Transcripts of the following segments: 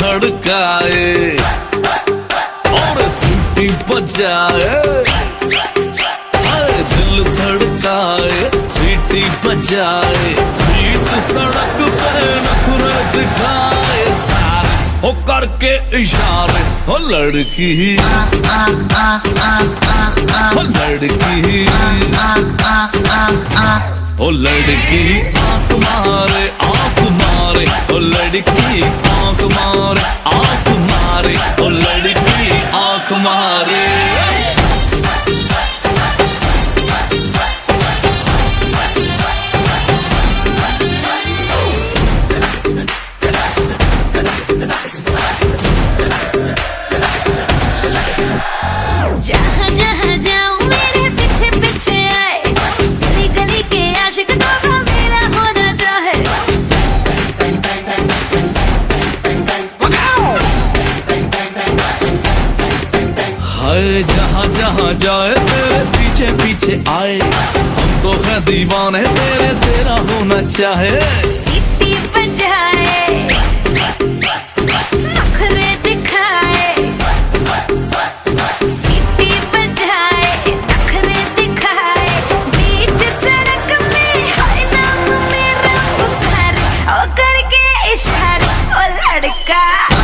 धड़काए और सीटी बजाए, दिल धड़काए सीटी बजाए, बीच सड़क पे नखरे दिखाए सारे हो करके इशारे। हो लड़की हो लड़की ओ लड़की आंख मारे आंख मारे, ओ लड़की आंख मारे आंख मारे, ओ लड़की आंख मारे। जहाँ जहाँ जाऊँ मेरे पीछे पीछे आए, गली गली के आशिक तो मेरा होना चाहे। हाय जहाँ जहाँ जाए तेरे पीछे पीछे आए, हम तो हैं दीवाने तेरे, तेरा होना चाहे। सीटी बजाए नखरे दिखाए, सीटी बजाए नखरे दिखाए, बीच सड़क में हाय नाम मेरा पुकारे, ओ करके इशारे। ओ लड़का ओ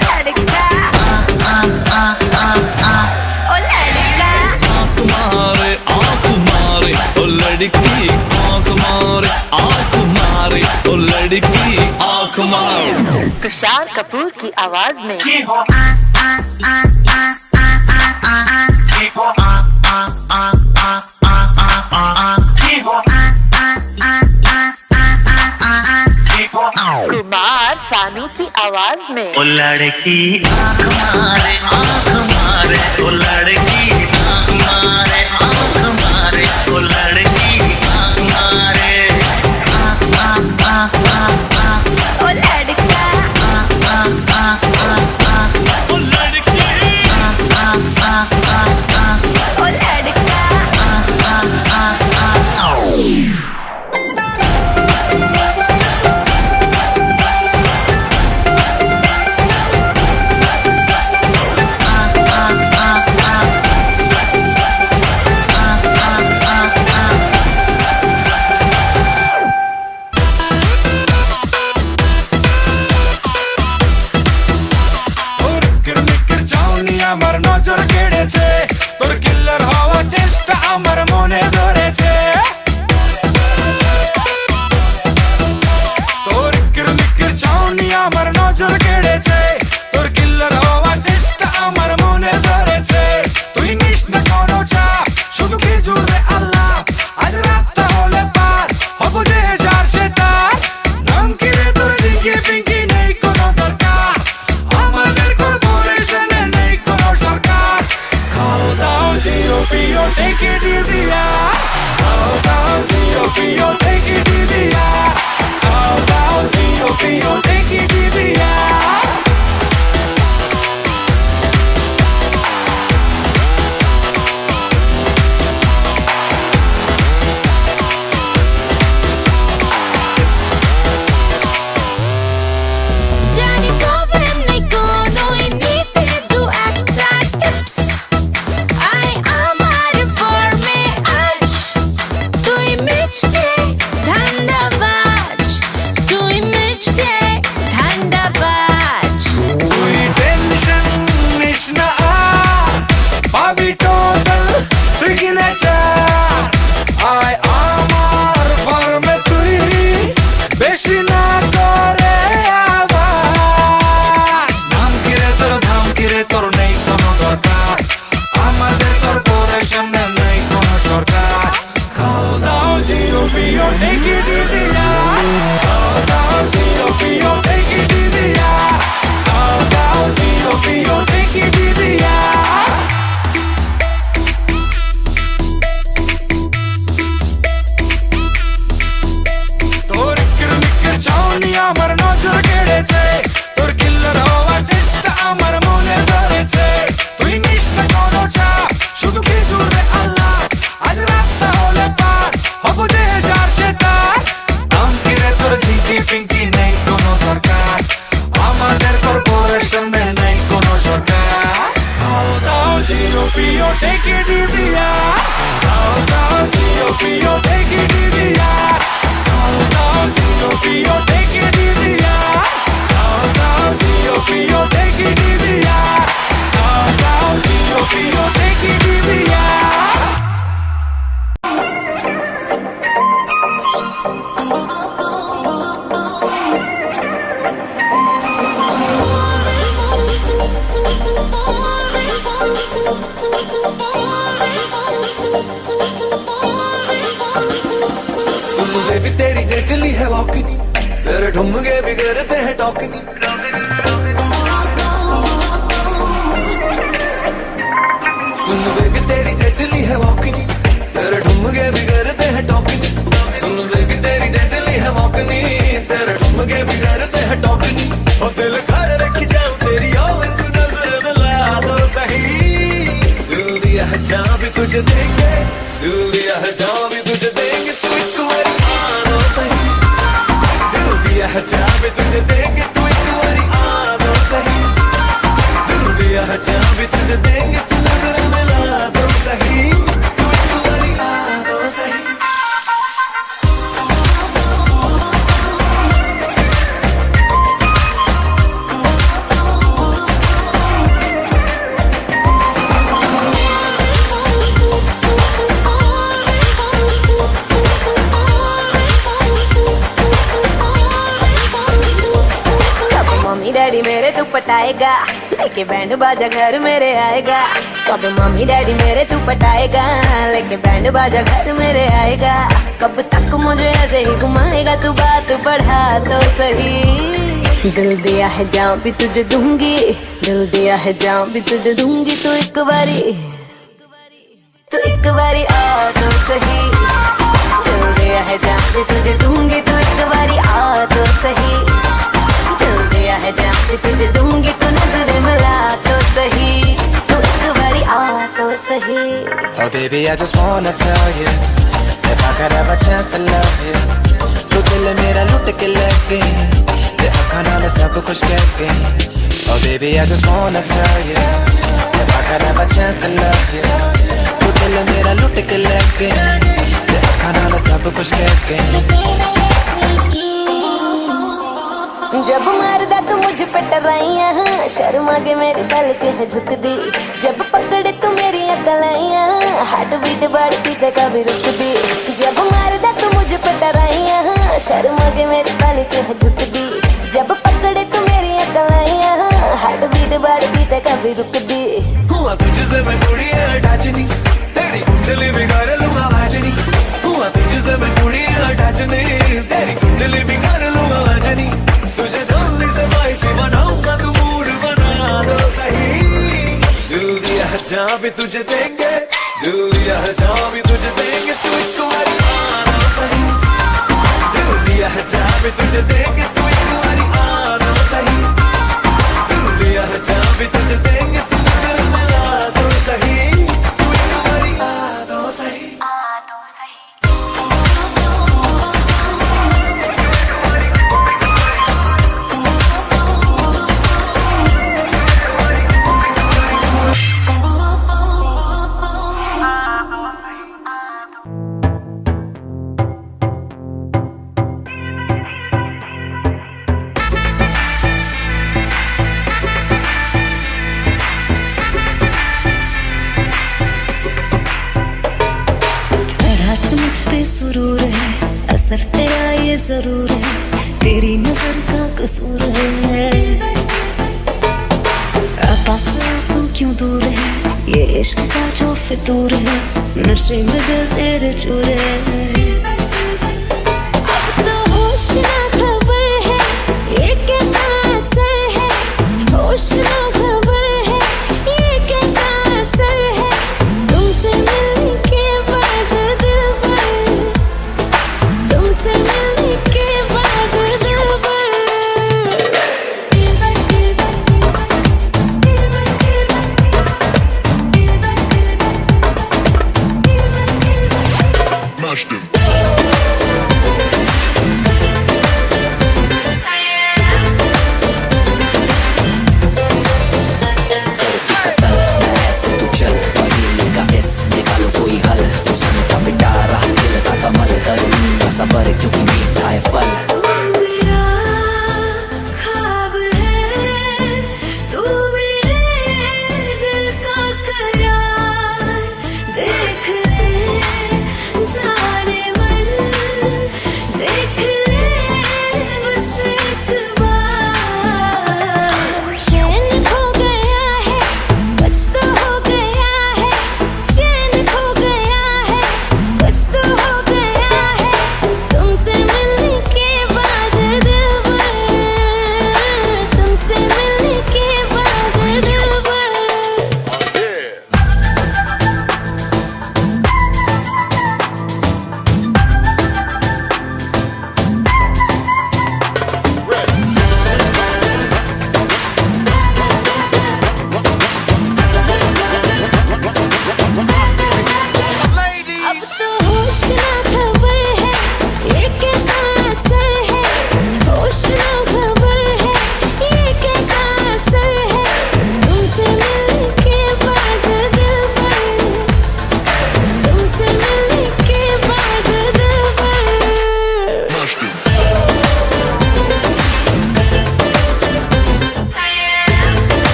लड़का ओ लड़का आंख मारे आंख मारे, ओ लड़की आंख मारे आंख मारे, ओ लड़की आंख मारे। तुषार कपूर की आवाज में कुमार सानू की आवाज में ओ लड़की आंख मारे ओ लड़की आंख मारे ओ लड़की आंख मारे। ओ लड़का ओ लड़की ओ लड़का আমার নজর কেড়েছে, তোর কিল্লার হওয়া চেষ্টা আমার মনে ধরেছে। তোর কিরমিকির চাউনি আমার নজর কেড়েছে, তোর কিল্লার হওয়া চেষ্টা আমার মনে ধরেছে। তুই নিস না কোনো চা, শুধু কি জুড়ে আল্লাহ, আজ রাতটা হলে পার হব যে যার সে তার। নাম কি রে তোর জিঙ্কি পিঙ্কি নেই কোনো দরকার, আমাদের কর্পোরেশনে নেই কোনো সরকার। খাও দাও জিও পিও টেক ইট ইজি ইয়ার, খাও দাও জিও পিও টেক ইট ইজি ইয়ার, খাও দাও জিও পিও টেক ইট ইজি ইয়ার। কোনো দরকার আমাদের কর্পোরেশনে নেই কোনো সরকার খাও দাও জিও পিও টেক ইট ইজি খাও দাও জিও পিও টেক ইট ইজি খাও দাও জিও পিও টেক ইট ইজি খাও দাও জিও পিও টেক ইট ইজি খাও দাও জিও পিও টেক ইট ইজি सुन बेबी तेरी डेटली है वॉकनी तेरे ठुमके बिगड़ते हैं टॉकनी सुन बेबी तेरी डेटली है वॉकनी तेरे ठुमके बिगड़ते हैं टॉकनी सुन बेबी तेरी डेटली है वॉकनी तेरे ठुमके बिगड़ते हैं टॉकनी और दिल कर रखी जाऊं तेरी और नजर मिला दो सही दिल दिया है जहाँ भी तुझे देंगे दिल दिया है जहाँ भी तुझे देंगे तू एक बारी आना सही दिल दिया है जहाँ भी तुझे देंगे तू एक बारी आना सही दिल दिया है जहाँ भी तुझे देंगे तू नजर मिला दो सही तू एक बारी आना सही मम्मी डैडी मेरे तू पटाएगा लेके बैंड बाजा घर मेरे आएगा कब मम्मी डैडी मेरे तू पटाएगा लेके बैंड बाजा घर मेरे आएगा कब तक मुझे ऐसे ही घुमाएगा तू बात बढ़ा तो सही दिल दिया है जाऊं भी तुझे दूंगी दिल दिया है जाऊं भी तुझे दूंगी तो एक बारी आ तो सही दिल दिया है जाऊं भी तुझे दूंगी तो एक बारी आ तो सही है जहाँ भी तुझे दूंगी तो नजर मिला तो सही तो एक बारी आ तो सही Oh baby I just wanna tell you if I could have a chance to love you तू दिल मेरा लुट के ले गई ते अखां नाल सब कुछ कह गई Oh baby I just wanna tell you if I could have a chance to love you तू दिल मेरा लुट के ले गई ते अखां नाल सब कुछ कह गई जब मारदा तू मुझ पे टराइयां शर्मा के मेरी पलक है झुक दी जब पकड़े तू मेरी अकलाइयां हार्ट बीट बढ़ती ते कभी रुक दी जब मारदा तू मुझ पे टराइयां शर्मा के मेरी पलक है झुक दी जब पकड़े तू मेरी अकलाइयां हार्ट बीट बढ़ती ते कभी रुक दी हुआ तुझसे मैं कुड़ियां अटैचनी तेरी कुंडली बिगाड़ लूंगा वाजनी हुआ तुझसे मैं कुड़ियां अटैचनी तेरी कुंडली बिगाड़ लूंगा वाजनी तुझे जल्दी से वाइफी बनाऊंगा तू मूड बना दो सही दिल दिया है जहाँ भी तुझे देंगे दिल दिया है जहाँ भी तुझे देंगे तू एक बारी आना सही दिल दिया है जहाँ भी तुझे देंगे तू एक बारी आना सही दिल दिया है जहाँ भी तुझे देंगे तू नजर मिला दो सही तू एक बारी आ दो सही सुरूर है असर तेरा ये जरूर है तेरी नजर का कसूर है पास तू क्यों दूर है ये इश्क का जो फितूर है नशे में दिल तेरे चूर है अब तो होश ना खबर है ये कैसा असर है होश ना खबर है ये कैसा असर है तुमसे मिलने के बाद दिल भर तुमसे मिलने के बाद दिल भर Mash them.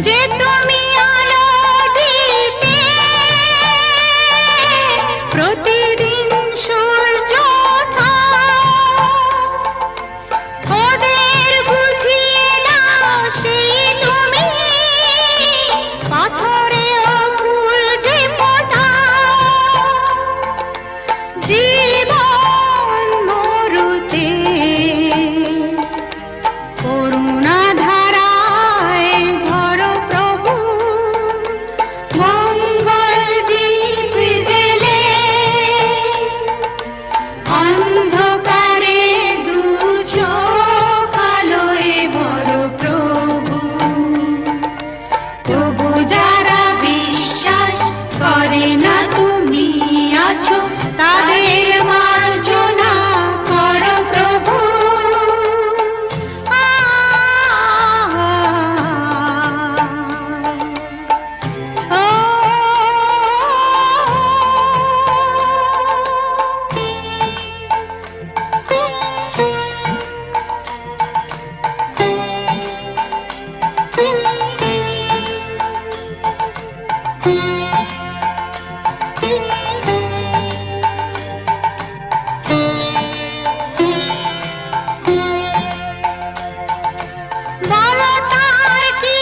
যে তুমি আলো দিতে প্রতিদিন সূর্য ওঠাও, ওদের বুঝিয়ে দাও সেই তুমি পাথরেও ফুল যে ফোটাও। জীবন মরুতে করুণা ধারায় ঝরো প্রভু, মঙ্গল দীপ জেলে অন্ধকারে দু চোখ আলোয় ভরো প্রভু। তবু যারা বিশ্বাস করে না তুমি আছো, তাদের মার্জনা করো প্রভু। বলো তার কি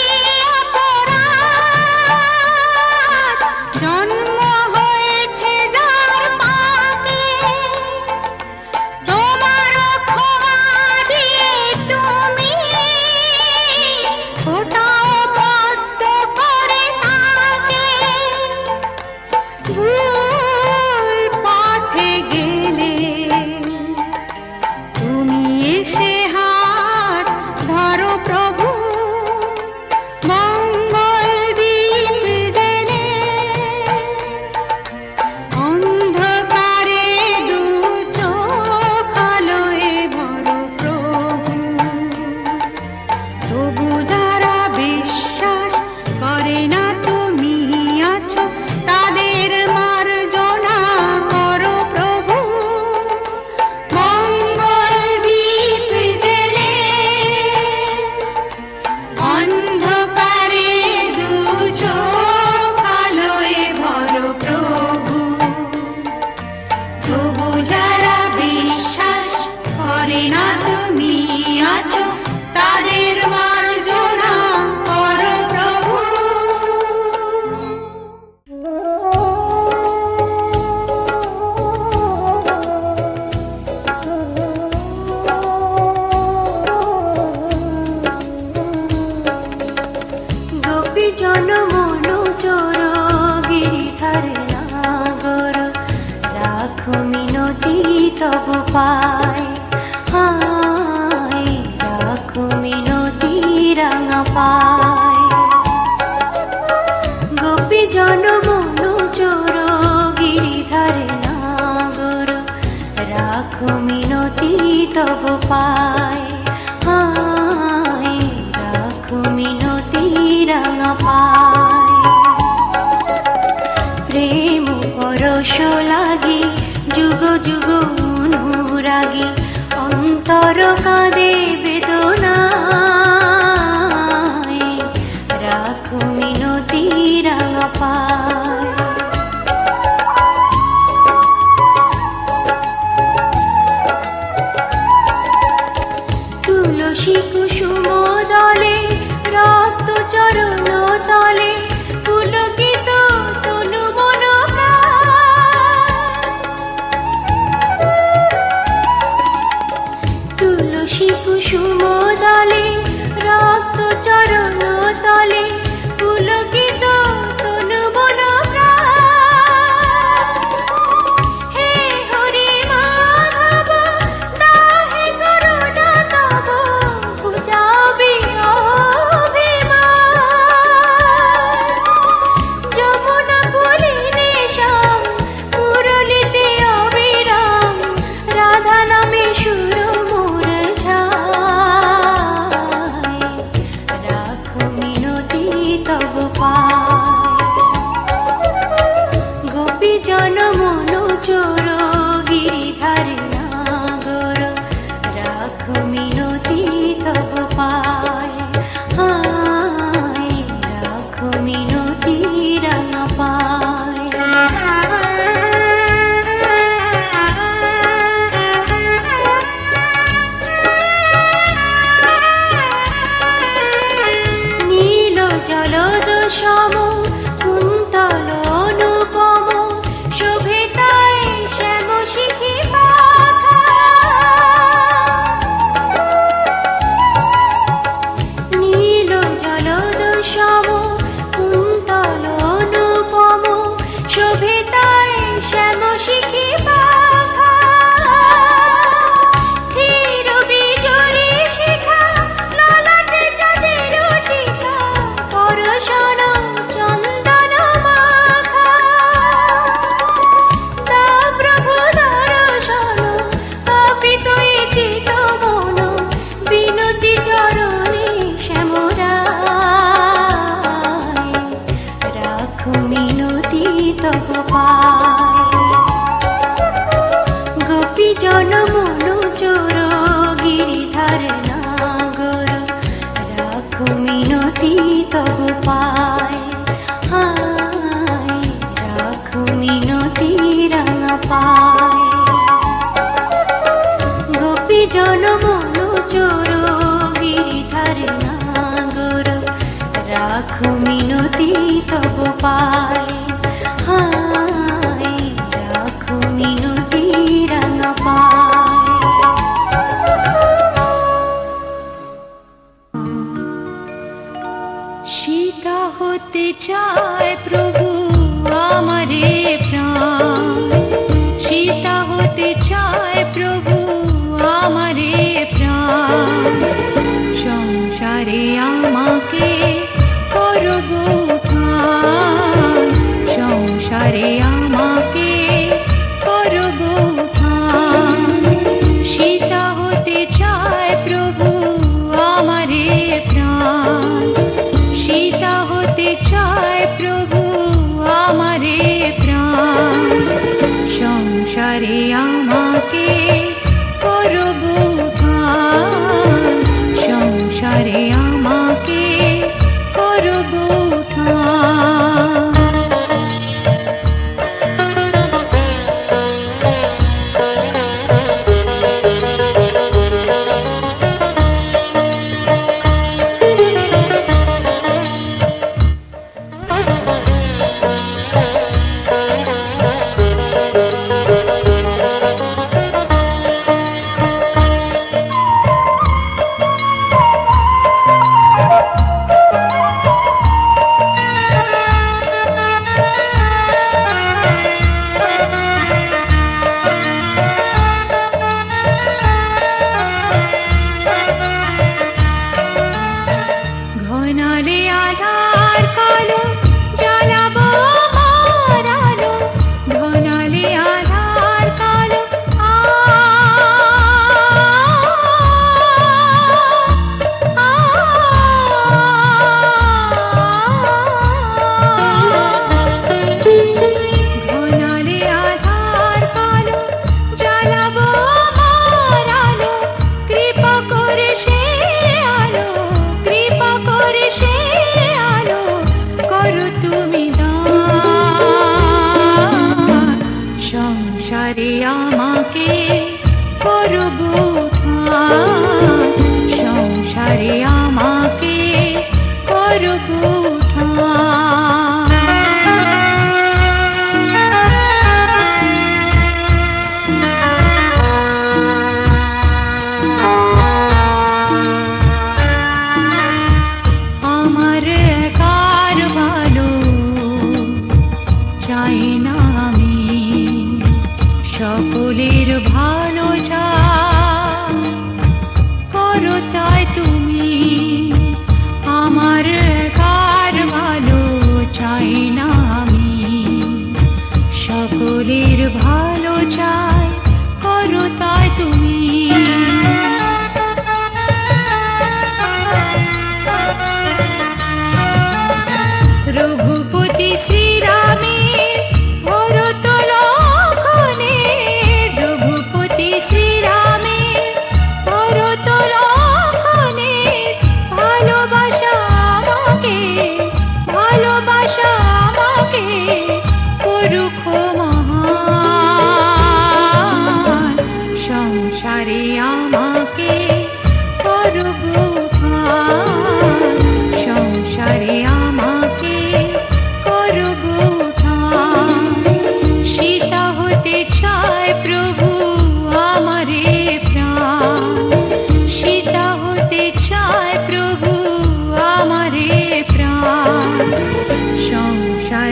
অপরাধ, জন্ম হয়েছে যার পাপে, তোমারও ক্ষমা দিয়ে তুমি ফোটাও পদ্ম করে তাকে। ভুল পথে গেলে তুমি এসে হাত ধরো প্রভু, মঙ্গল দীপ জেলে অন্ধকারে দু চোখ আলোয় ভরো প্রভু। তবু যারা বিশ্বাস করে না তুমি আছো, তাদের মার্জনা করো প্রভু। মঙ্গল দীপ জেলে অন্ধকারে দু চোখ আলোয় ভরো প্রভু। তবু যারা বিশ্বাস করে না তুমি আছো, তাদের মার্জনা করো প্রভু। গোপী জন মনো চোর গিরিধারে নাগর, রাখো মিনতি তব পায়, হায় রাখো মিনতি রাঙা পায়। গোপী জন মনো চোর গিরিধারে নাগর, রাখো মিনতি তব পায়, হায় রাখো মিনতি রাঙা পায়। প্রেম পরশ লাগি যুগ যুগ অনুরাগী, অন্তর কাঁদে বেদনায়, রাখো মিনতি রাঙা পায়। তুলসী কুসুম দলে রক্ত চরণ তলে, পুলকিত তনু মন প্রাণ। তুলসী সম কুন্তল অনুপম শোভে তাই শ্যাম শিখি পাখা নীল জলদ সম কুন্তল অনুপম শোভে তাই শ্যাম শিখি পাখা ধীর বিজয়ী শিখা ললাটে চাঁদের টিকা পরশন চন্দন মাখা তা প্রভু দর্শন পাপিত এ চিত মন বিনতি চরণে শ্যামরায় রাখো মিনতি তব পায় গোপী জন মন চোর গিরিধার নাগর রাখো মিনতি তব পায় হায় রাখো মিনতি রাঙা পায় গোপী জন মন চোর গিরিধার নাগর রাখো মিনতি তব পায় হায় রাখো মিনতি রাঙা পায় সীতা হতে চায় প্রভু আমারে প্রাণ সীতা হতে চায় প্রভু আমারে প্রাণ সংসারে আমাকে করব উঠান সংসারে আমাকে করব উঠান সীতা হতে চায় প্রভু আমারে প্রাণ সীতা হতে চায় প্রভু আমারে প্রাণ সংসারে আমাকে করব উঠান সংসারে আমাকে করব উঠান ঘনালে আধার কালো জ্বালাবো আমার আলো ঘনালে আধার কালো ঘনালে আধার কালো জ্বালাবো আমার আলো কৃপা করে সে আলো কৃপা করে সে আলো করো তুমি দান সংসারে আমাকে করব উঠান সংসারে আমাকে করব উঠান আমার একার ভালো চাই না আমি সকলের ভালো চাই করো তাই তুমি আমার একার ভালো চাই না আমি সকলের ভালো চাই করো তাই তুমি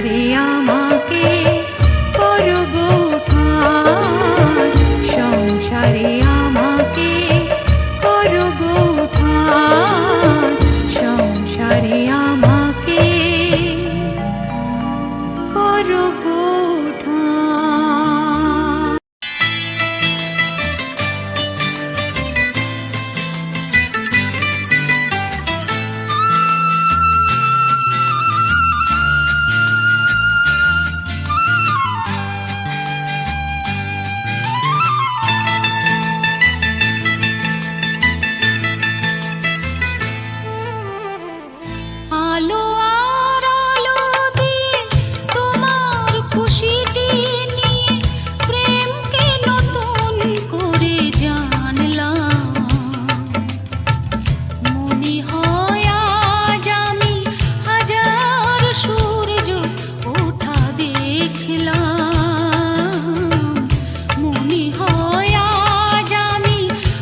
সংসারে আমাকে করো বউঠান, সংসারে আমাকে করো বউঠান, সংসারে আমাকে করো বউঠান। আলো আর আলো দিয়ে তোমার খুশিটি নিয়ে প্রেমকে নতুন করে জানলাম। মনে হয় আজ আমি হাজার সূর্য ওঠা দেখলাম। মনে হয় আজ আমি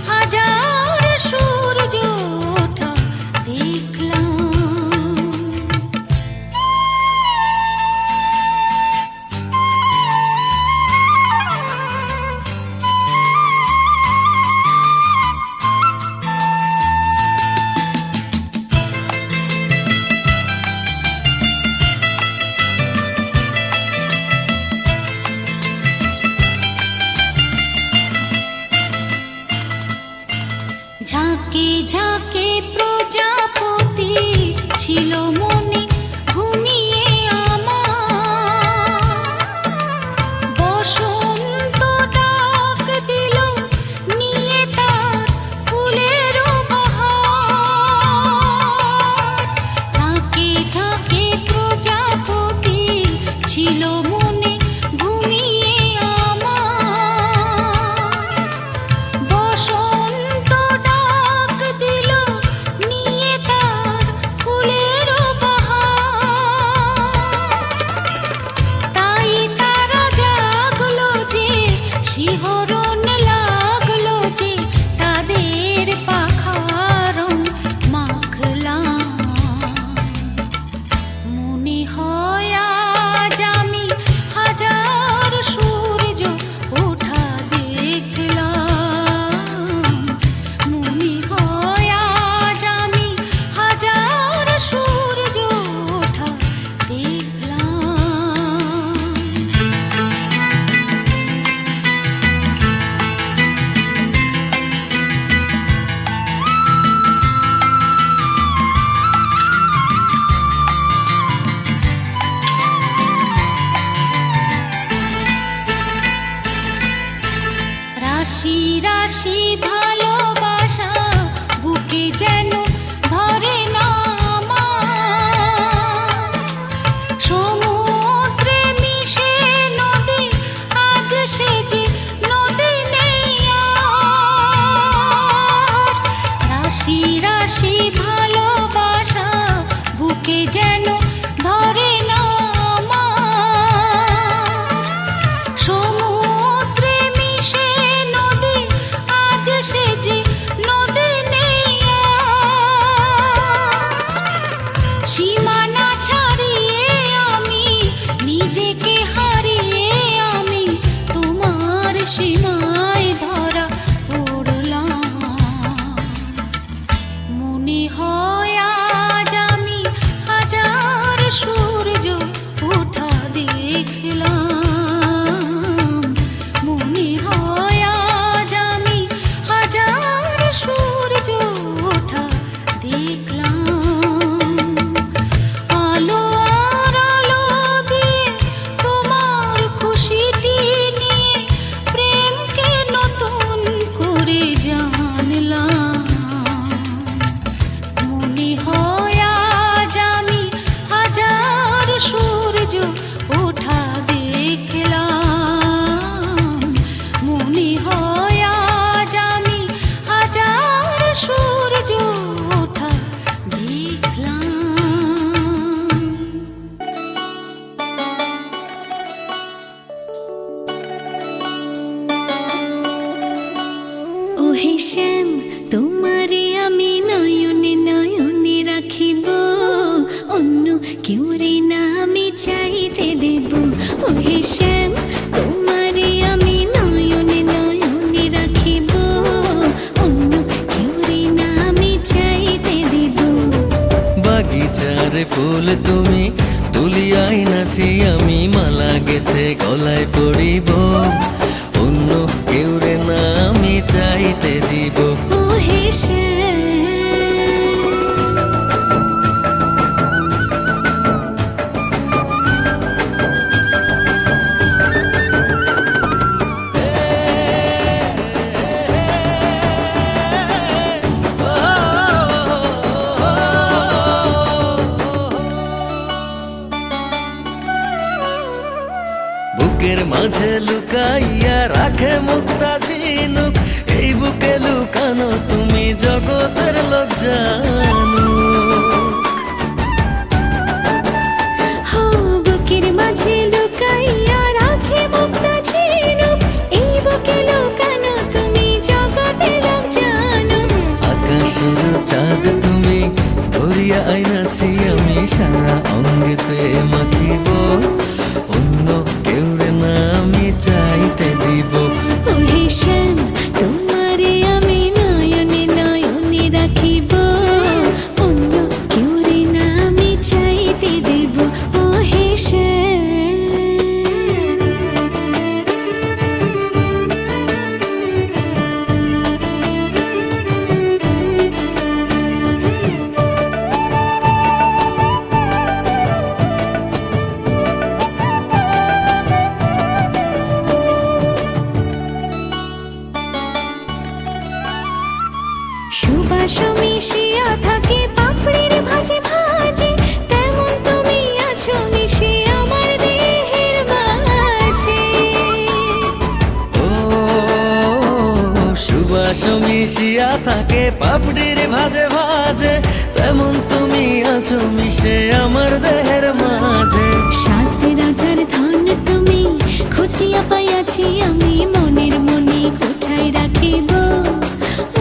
হাজার সূর্য ওঠা দেখলাম। ঝাঁকে ঝাঁকে প্রজাপতি ছিল মনে ঘুমিয়ে আমার। বসন্ত ডাক দিল নিয়ে তার ফুলের বাহার। ঝাঁকে ঝাঁকে প্রজাপতি ছিল মনে ঘুমিয়ে আমার। বসন্ত ডাক দিল নিয়ে তার ফুলের বাহার। তাই তারা জাগলো যে শিহরণ লাগলো যে তাদের পাখার রং মাখলাম। মনে হয় আজ আমি হাজার সূর্য ওঠা দেখলাম। মনে হয় আজ আমি হাজার সূর্য ওঠা দেখলাম। রাশি রাশি ভালোবাসা বুকে যেন ধরে না আমার। সমুদ্রে মিশে নদী আজ সে যে নদী নেই আর। রাশি রাশি ভালোবাসা বুকে যেন ধরে না আমার। সমুদ্রে মিশে নদী আজ সে যে নদী নেই আর। সীমানা ছাড়িয়ে আমি নিজেকে হারিয়ে আমি তোমার সীমায় ধরা পড়লাম। মনে হয় আজ আমি হাজার সূর্য ওঠা দেখলাম। মনে হয় আজ আমি হাজার সূর্য ওঠা দেখলাম। আলো আর আলো দিয়ে তোমার খুশিটি নিয়ে প্রেমকে নতুন করে জানলাম। মনে হয় আজ আমি হাজার সূর্য ওঠা দেখলাম। মনে হয় আজ আমি হাজার সূর্য ওঠা দেখলাম। ওহে শ্যাম তোমারে আমি নয়নে নয়নে রাখিব, অন্য কেউ রে না আমি চাইতে চারে ফুল তুমি তুলিয়াই নাচি আমি মালা গেথে গলায় পড়িব অন্য কেউ রে না আমি চাইতে দিব ও হেসে বুকের মাঝে লুকাইয়া রাখে মুক্তা ঝিনুক এই বুকে লুকানো তুমি জগতের লোক জানো হো বুকের মাঝে লুকাইয়া রাখে মুক্তা ঝিনুক এই বুকে লুকানো তুমি জগতের লোক জানো আকাশের চাঁদ তুমি ধরিয়া আইনাছি আমি সারা অঙ্গেতে মাখিব অন্য কেউ রে না আমি চাইতে দিব ও হেসেন তোমারে আমি নয়নে নয়নে রাখিব অন্য কেউ রে না আমি চাইতে দেব ও হেসেন সুবাস মিশিয়া থাকে পাপড়ির ভাজে ভাজে তেমন তুমি আছো মিশে আমার দেহের মাঝে ও সুবাস মিশিয়া থাকে পাপড়ির ভাজে ভাজে তেমন তুমি আছো মিশে আমার দেহের মাঝে সাত রাজার ধন তুমি খুঁজিয়া পাইয়াছি আমি মনের মনে কোঠায় রাখিব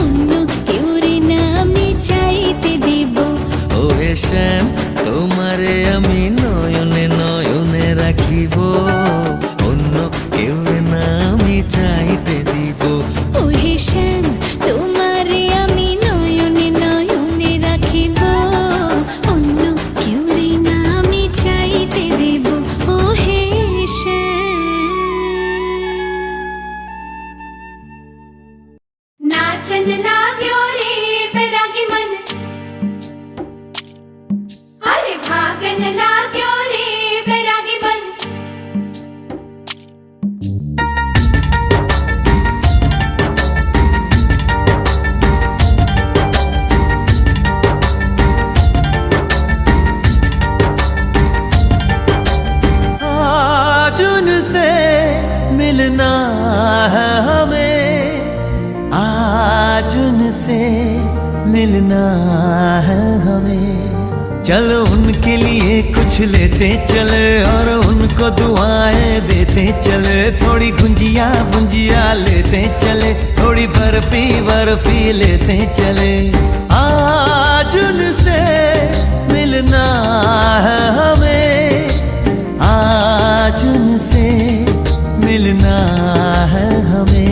অন্য কেউ রে না আমি চাইতে দেব ও হে শ্যাম তোমারে আমি নয়নে নয়নে রাখিব অন্য কেউ না আমি চাইতে দিব ও হে শ্যাম তোমারে আমি নয়নে নয়নে রাখিব অন্য কেউ রে না আমি চাইতে দেব ও হে শ্যাম नाचन लाग्यो रे बैरागी मन अरे भागन लाग्यो रे बैरागी मन आज उनसे मिलना है हमें आज उनसे मिलना है हमें चलो उनके लिए कुछ लेते चले और उनको दुआएं देते चले थोड़ी गुंजिया गुंजिया लेते चले थोड़ी बर्फी बर्फी लेते चले आज उनसे मिलना है हमें आज उनसे मिलना है हमें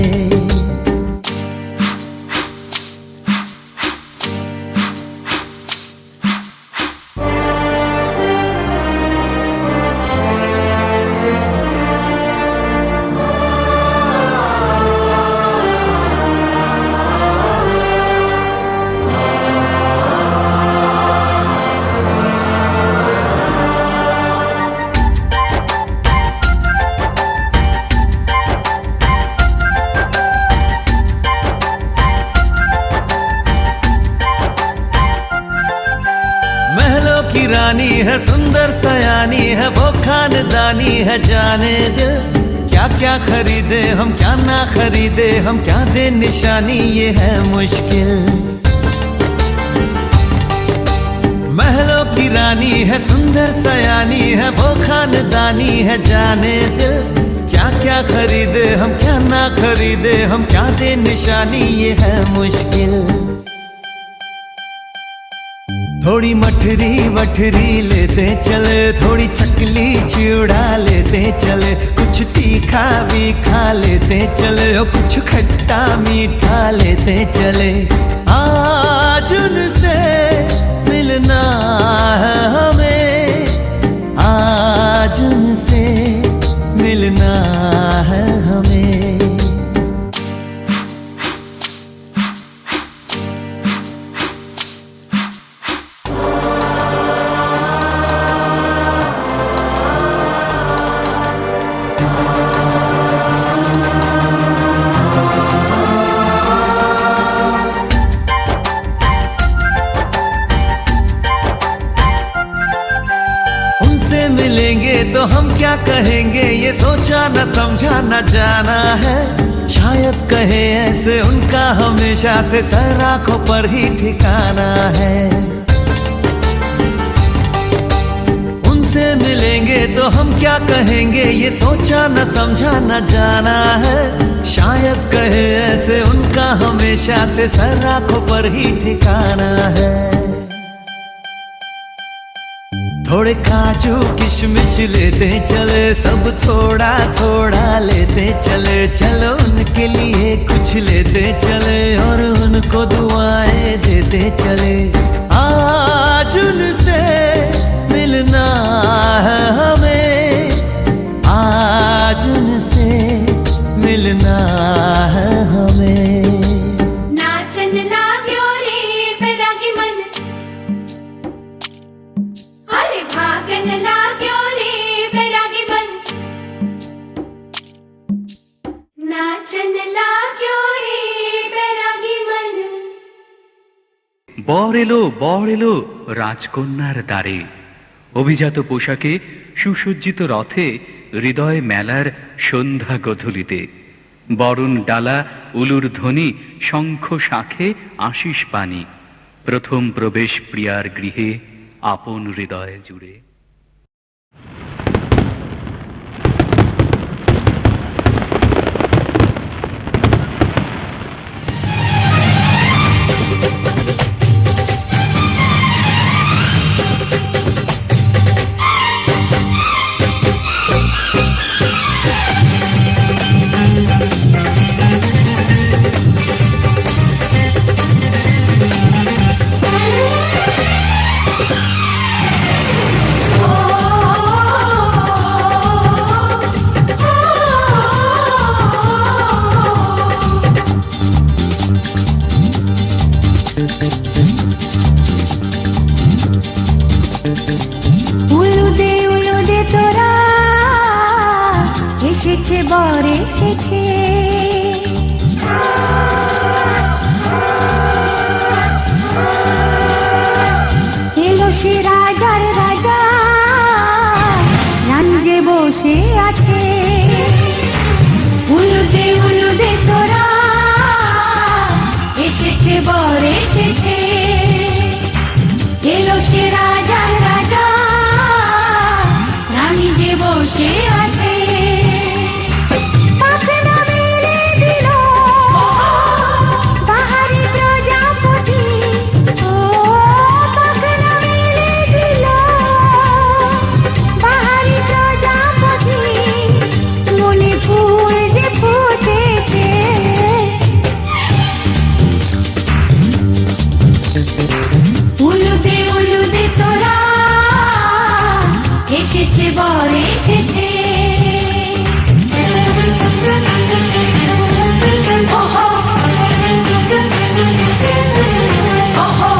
महलों की रानी है सुंदर सयानी है वो खानदानी है जाने दिल क्या क्या खरीदे हम क्या ना खरीदे हम क्या दे निशानी ये है मुश्किल महलों की रानी है सुंदर सयानी है वो खानदानी है जाने दिल क्या क्या खरीदे हम क्या ना खरीदे हम क्या दे निशानी ये है मुश्किल थोड़ी मठरी वठरी लेते चले थोड़ी चकली चिड़ा लेते चले कुछ तीखा भी खा लेते चले और कुछ खट्टा मीठा लेते चले आज उनसे मिलना है मिलेंगे तो हम क्या कहेंगे, ये सोचा न समझा न जाना है। शायद कहे ऐसे उनका हमेशा से सर आंखों पर ही ठिकाना है। उनसे मिलेंगे तो हम क्या कहेंगे, ये सोचा न समझा न जाना है। शायद कहे ऐसे उनका हमेशा से सर आंखों पर ही ठिकाना है। थोड़े काजू किशमिश लेते चले, सब थोड़ा थोड़ा लेते चले। चलो उनके लिए कुछ लेते चले और उनको दुआएं देते चले। आज उनसे मिलना है हमें, आज उनसे मिलना है हमें। नाचन लाग्यो रे बैरागी मन, अरे भागन लाग्यो रे बैरागी मन। नाचन लाग्यो रे बैरागी मन। বর এলো রাজকন্যার দ্বারে। অভিজাত পোশাকে সুসজ্জিত রথে হৃদয় মেলার সন্ধ্যা গধূলিতে। বরণ ডালা উলুর ধ্বনি, শঙ্খ শাখে আশিস পানি। প্রথম প্রবেশ প্রিয়ার গৃহে আপন হৃদয় জুড়ে। উলুদে তোরা এসেছে, বর এসেছে। এলো সে রাজার রাজা, রাঞ্জে বসে আছে। উলুদে তোরা এসেছে, বর এসেছে। এলো সে রাজার রাজা, রানী যে বসে আছে। পাখনা মেলে দিল বাহারি প্রজাপতি, ও পাখনা মেলে দিল বাহারি প্রজাপতি। মনে ফুল যে ফুটেছে, উলুদে তোরা এসেছে, বর এসেছে। ওহো ওহো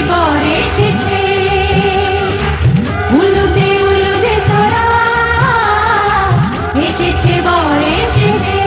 বর এসেছে উলুদে উলুদে তোরা এসেছে বর এসেছে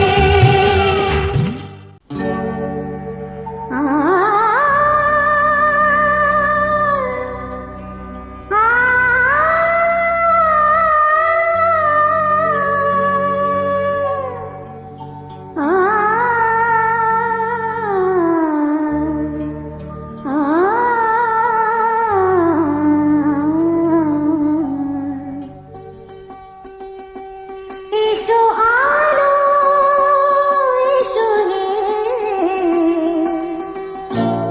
এসো আলো এসো হে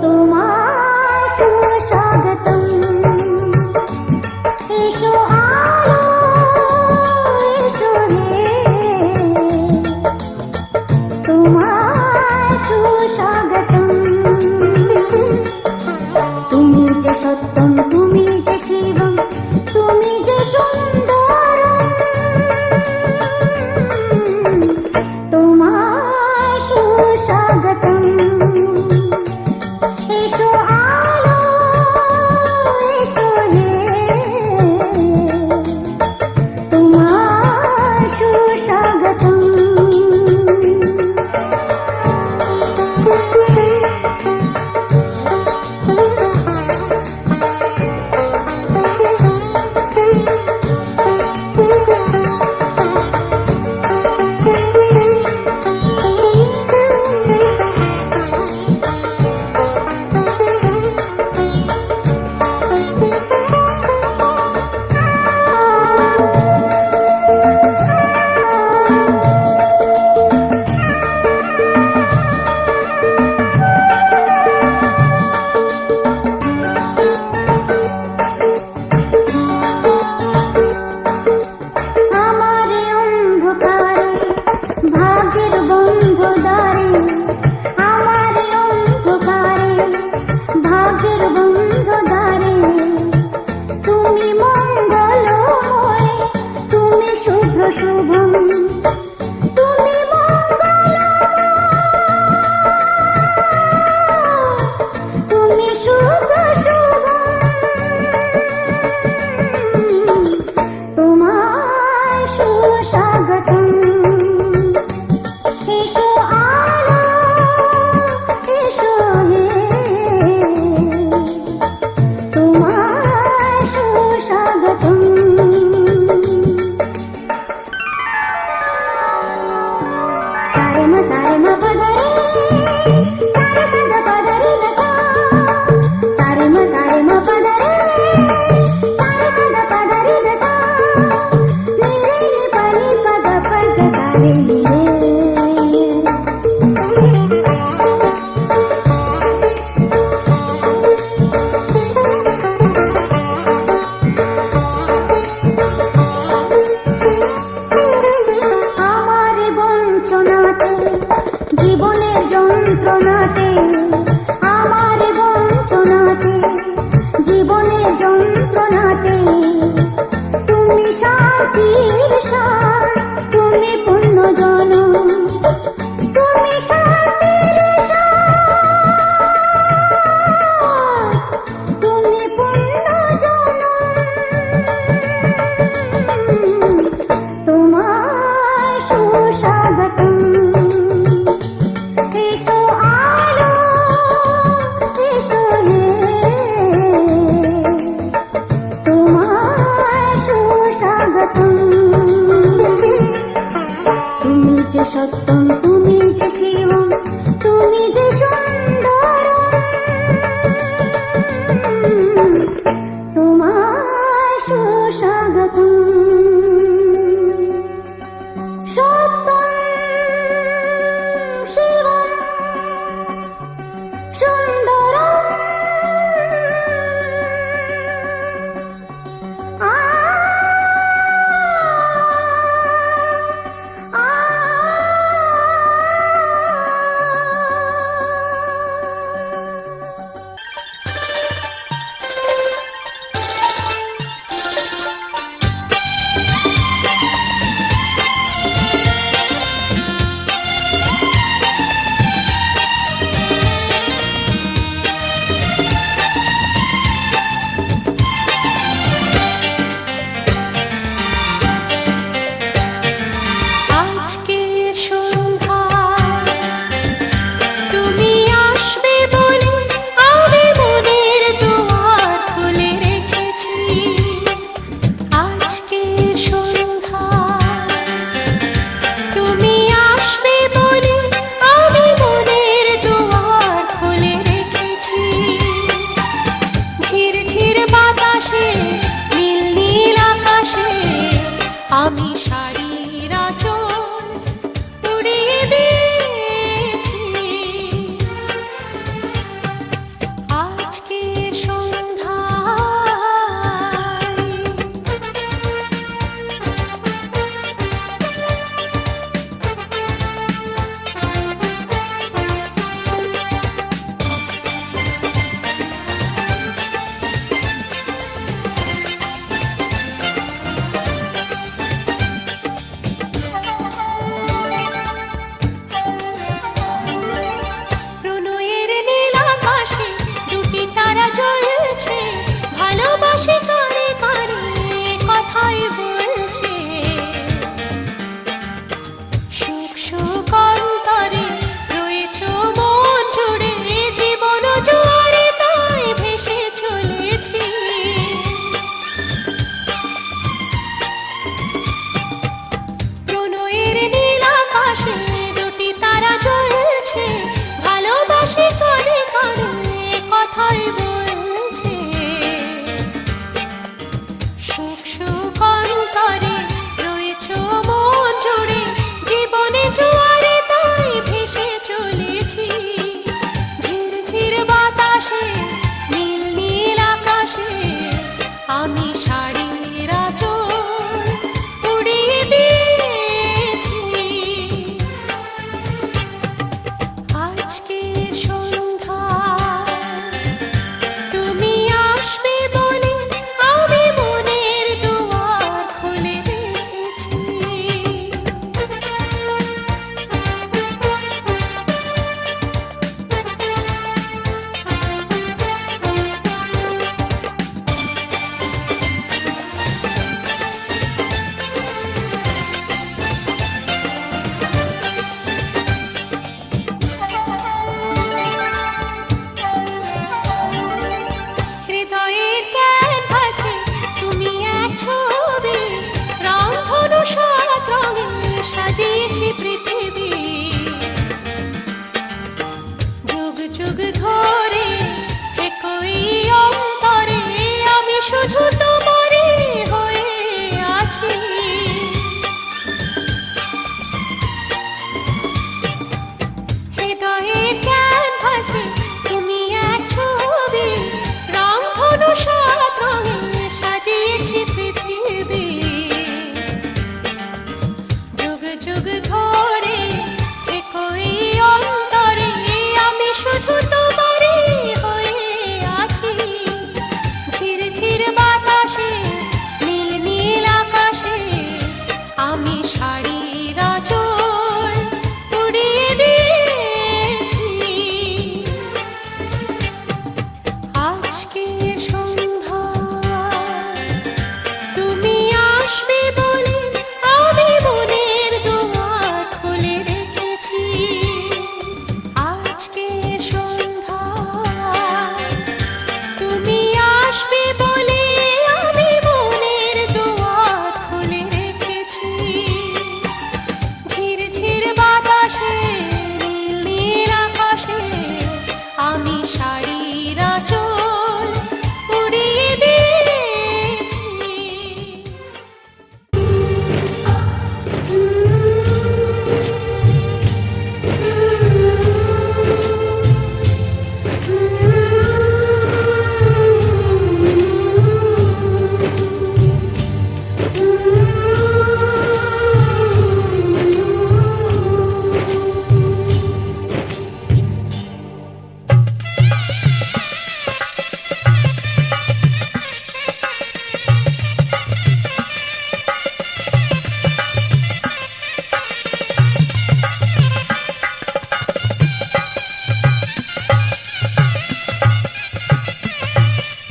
তোমার সুস্বাগতম এসো আলো এসো হে তোমার সুস্বাগতম তুমি যে সত্যম তুমি যে শিবম তুমি যে সুন্দরম তোমার সুস্বাগতম এসো আলো এসো হে তোমার সুস্বাগতম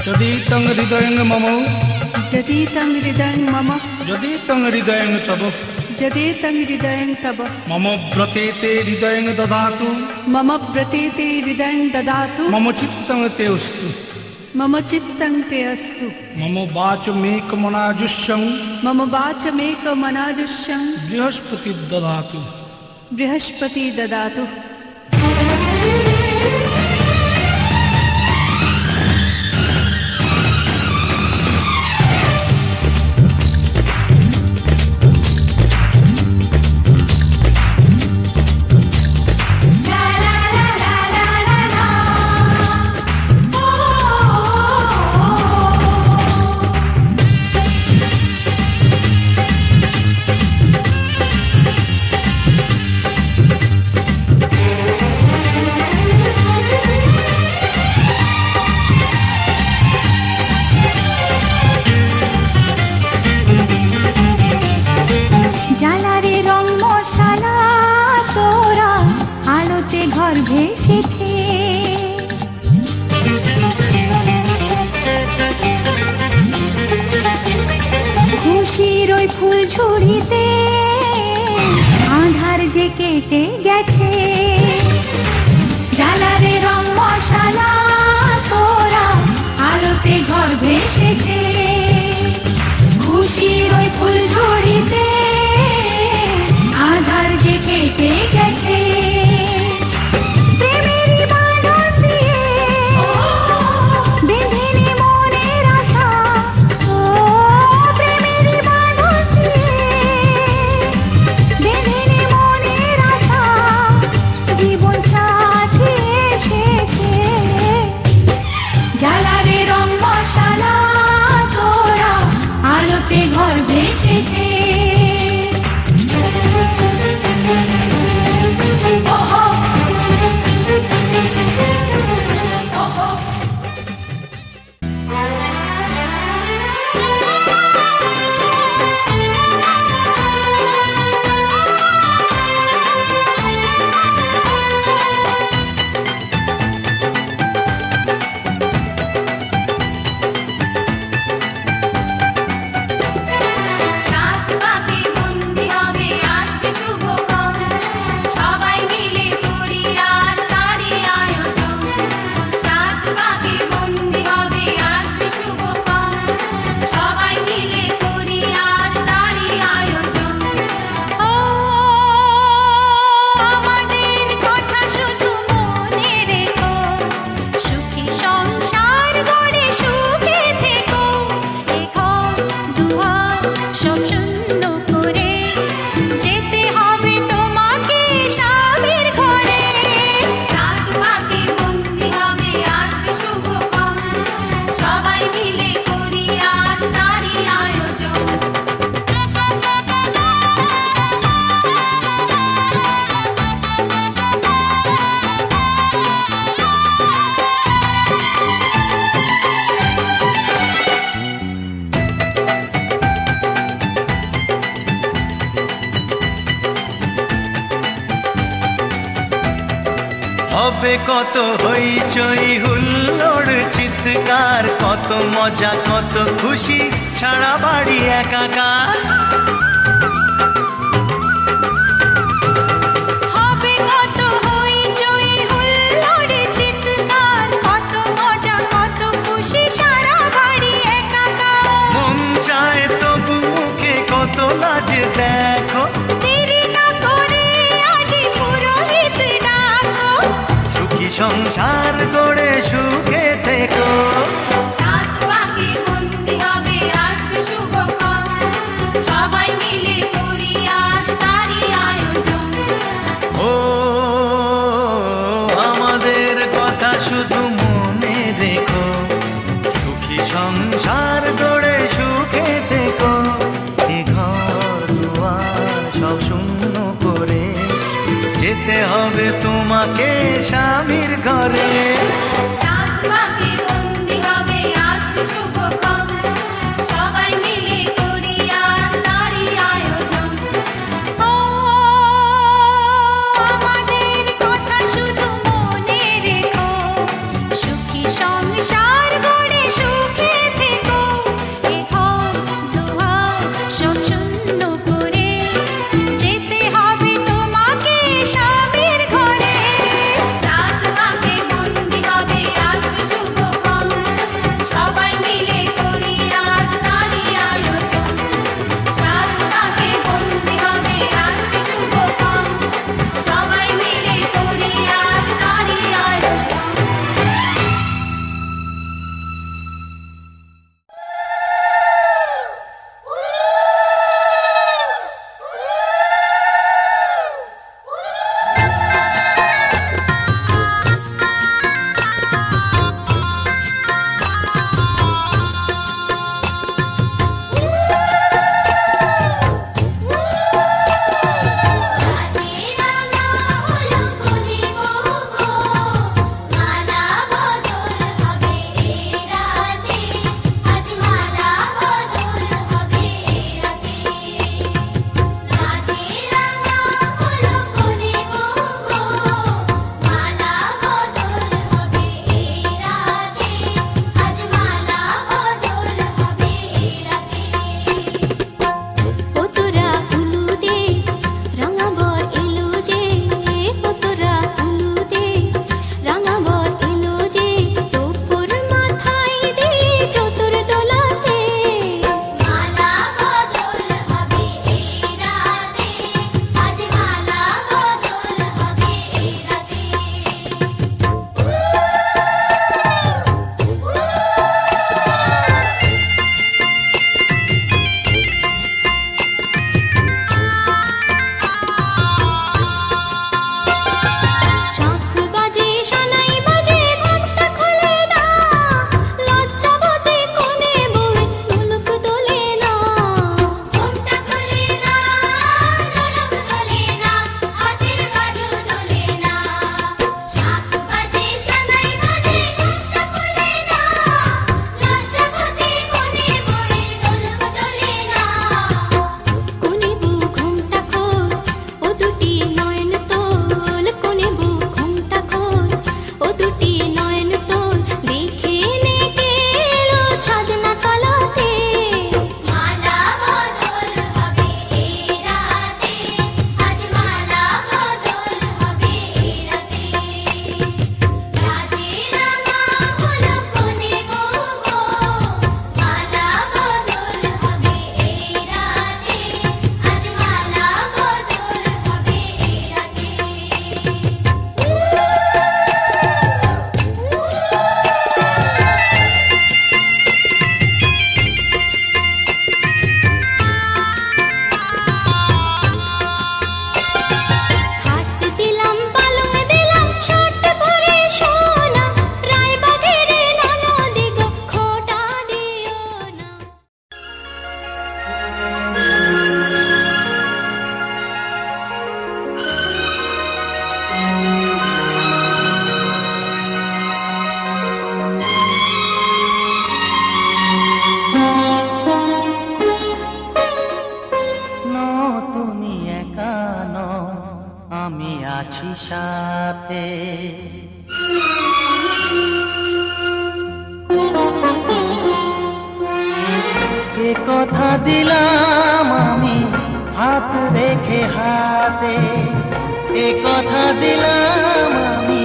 যদি তং হৃদয়ং মম যদি তং হৃদয়ং মম যদি তং হৃদয়ং তব যদি তং হৃদয়ং তব মম ব্রতে তে হৃদয়ং দদাতু মম ব্রতে তে হৃদয়ং দদাতু মম চিত্তং তে অস্তু মম চিত্তং তে অস্তু মম বাচমেকমনাজুষ্যং মম বাচমেকমনাজুষ্যং বৃহস্পতি দদাতু বৃহস্পতি দদাতু। জালারে রং মশালা তোরা আলোতে ঘর ভেসেছে খুশির ওই ফুল ঝুড়িতে আঁধার যে কেটে গেছে জালারে রং মশালা তোরা আলোতে ঘর ভেসেছে খুশির ওই ফুল ঝুড়িতে আধার যে কেটে গেছে প্রেমেরই বাঁধন দিয়ে বেঁধে নে মনের আশা ও প্রেমেরই বাঁধন দিয়ে বেঁধে নে মনের আশা জীবন সাথী এসেছে জালারে রং মশালা তোরা আলোতে ঘর ভেসেছে হবে কত হইচই হুল্লোড় চিৎকার কত মজা কত খুশি সারা বাড়ি একাকার হবে কত হইচই হুল্লোড় চিৎকার কত মজা কত খুশি সারা বাড়ি একাকার মন চায় তবু মুখে কত লাজ দেখো দেরি না করে আজি পুরোহিত ডাকো সুখী সংসার গড়ে সুখে থেকো সাত পাকে বন্দি হবে আসবে শুভক্ষণ সবাই মিলে করি আজ তারই আয়োজন ও আমাদের কথা শুধু মনে রেখো সুখী সংসার গড়ে সুখে থেকো এ ঘর দুয়ার সব শূন্য করে যেতে হবে তোমাকে স্বামীর ঘরে সাত পাকে বন্দি হবে আসবে শুভক্ষণ সবাই মিলে করি আজ তারই আয়োজন ও আমাদের কথা শুধু মনে রেখো সুখী সংসার গড়ে সাথে। কে কথা দিলাম আমি হাত রেখে হাতে, এ কথা দিলাম আমি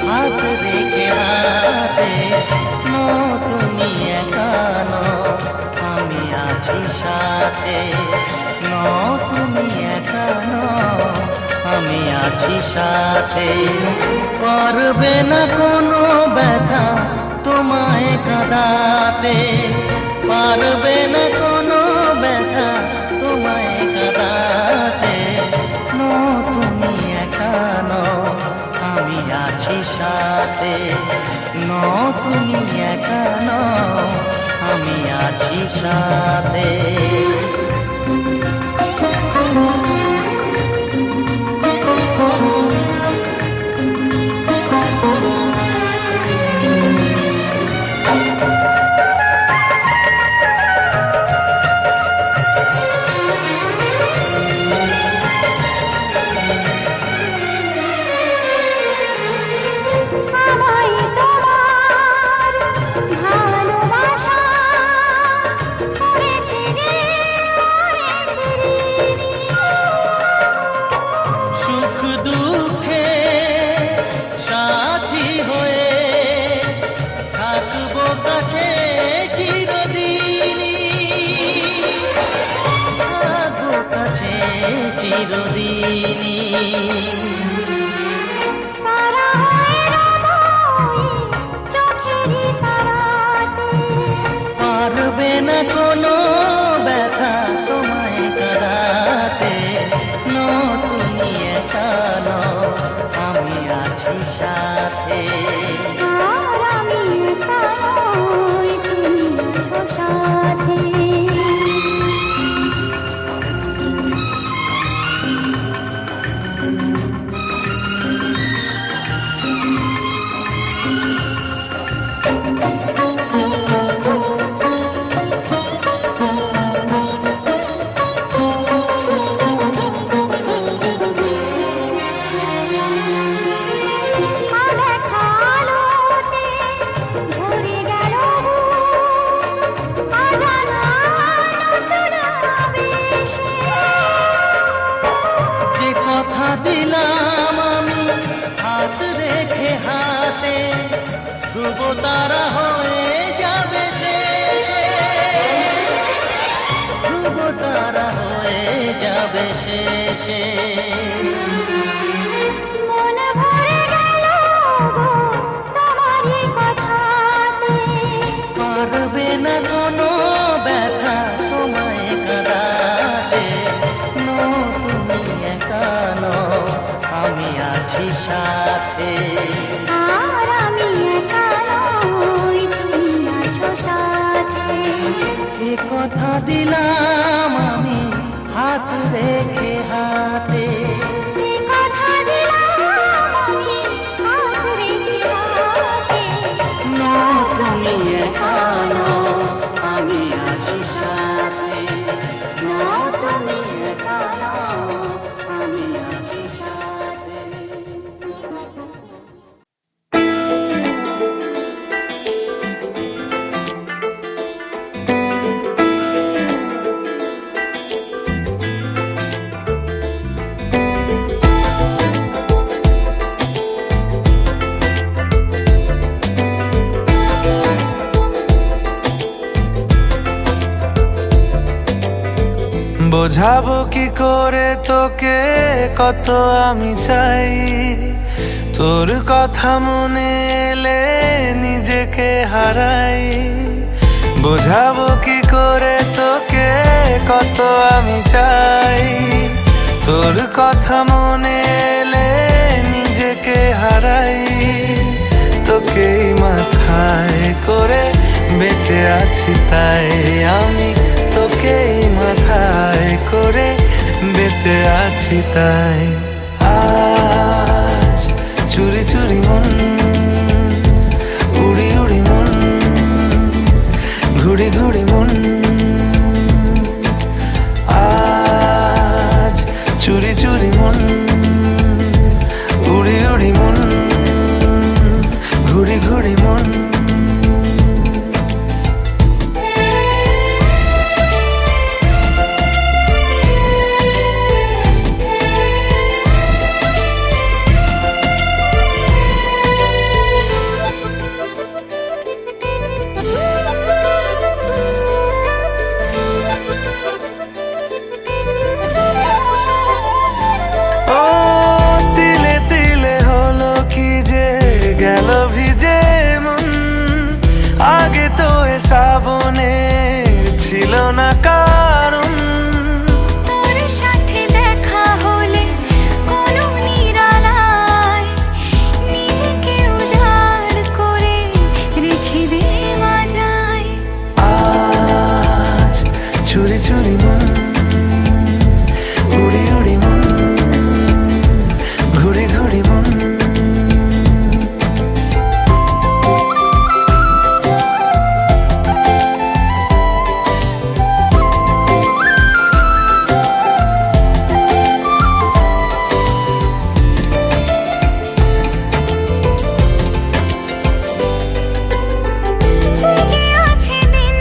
হাত রেখে হাতে। তুমি একা নও, আমি আছি সাথে। তুমি একা নও, আমি আছি সাথে। পারবে না কোনো ব্যথা তোমায় কাঁদাতে, পারবে না কোনো ব্যথা তোমায় কাঁদাতে। তুমি একা নও, আমি আছি সাথে। তুমি একা নও, আমি আছি সাথে। পারবে না কোনো ব্যথা তোমায় কাঁদাতে। তুমি একা নও, আমি আছি সাথে। দিলাম আমি হাত রেখে হাতে, ধ্রুব তারা হয়ে যাবে শেষে, ধ্রুব তারা হয়ে যাবে শেষে। পারবে না কোনো ব্যথা তোমায় কাঁদাতে। তুমি একা নও, আমি আছি সাথে। এ কথা দিলাম আমি হাত রেখে হাতে, তুমি একা নও, আমি আছি সাথে। তুমি একা নও, আমি আছি সাথে। বোঝাবো কি করে তোকে কত আমি চাই, তোর কথা মনে এলে নিজেকে হারাই। বোঝাবো কি করে তোকে কত আমি চাই, তোর কথা মনে এলে নিজেকে হারাই। তোকেই মাথায় করে বেঁচে আছি তাই আমি, তোকেই মাথায় করে বেঁচে আছি তাই। আজ চুরি চুরি মন, উড়ি উড়ি মন, ঘুড়ি ঘুড়ি মন। আজ চুরি চুরি মন, শ্রাবণের ছিল না কারণ, তোর সাথে দেখা হলে কোনো নিরালায় নিজেকে উজাড় করে রেখে দেওয়া যায়। আজ চুরি চুরি মন, উড়ি উড়ি মন, ঘুরি ঘুরি মন। জেগে আছে দিন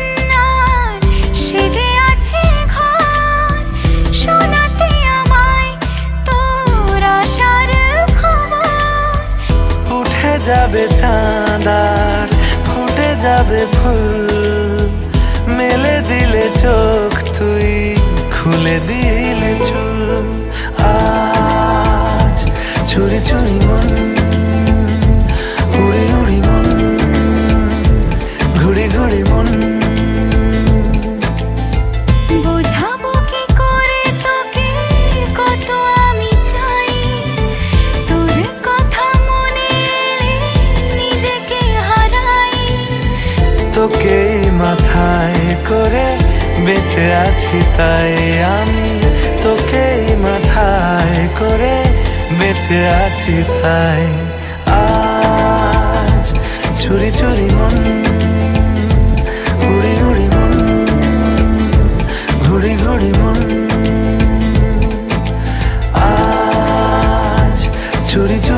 আর সেজে আছে ঘর, শোনাতে আমায় তোর আশার খবর। উঠে যাবে চাঁদ আর ফুটে যাবে ফুল, মেলে দিলে চোখ তুই খুলে দিলে চুল। আজ চুরি চুরি মন, উড়ি উড়ি মন, ঘুরি ঘুরি মন। বোঝাবো কি করে তোকে কত আমি চাই, তোর কথা মনে এলে নিজেকে হারাই। তোকে মাথায় করে বেঁচে আছি তাই আমি, তোকে মাথায় করে বেঁচে আছি তাই। আজ চুরি চুরি মন, উড়ি উড়ি মন, ঘুরি ঘুরি মন। আজ চুরি চুরি